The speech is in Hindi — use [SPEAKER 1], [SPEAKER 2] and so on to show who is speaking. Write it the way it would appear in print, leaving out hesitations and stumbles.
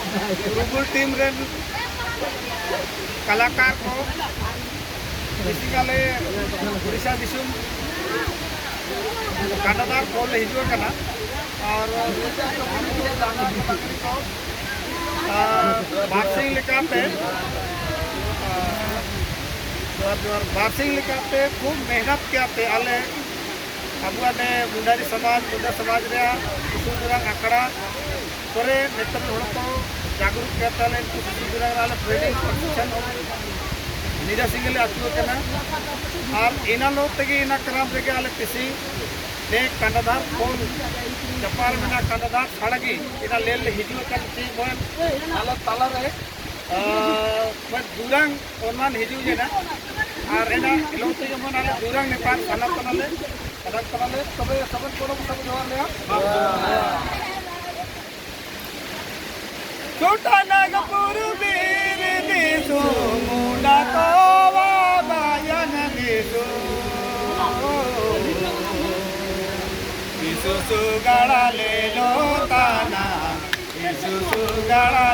[SPEAKER 1] रुबुल टीम रेन कलाकार को बेसिकली उड़ीसा दिसुम कांडादार बॉल हिजू कना और बार्सिंग लेकाते बार्सिंग लेकाते खूब मेहनत कियाते आले अबुआने मुंडारी समाज मुंडा समाज रे सुसुजुरांग आखड़ा करे नेतर हड़ को जागरूक कियाते आले सुसुजुरांग आले ट्रेनिंग प्रशिक्षण निजा सिंगले आचु कना और इना लोग तगे इना क्राम रे आले किसी ने कांडादार फोन जपार में कांडादार छाड़गी इना लेल हिजू कल ची बोन आला ताला रे मैं दुरांग ओनमान हिजू जेना और एना लोग तगे मन आले दुरांग नेपाल खाना तनाले तबे सबन को सब जवान ले छोटा नागपुर वीर दिसु मुंडा तो बायन दिसु दिसु सुगाड़ा ले लो ताना दिसु सुगाड़ा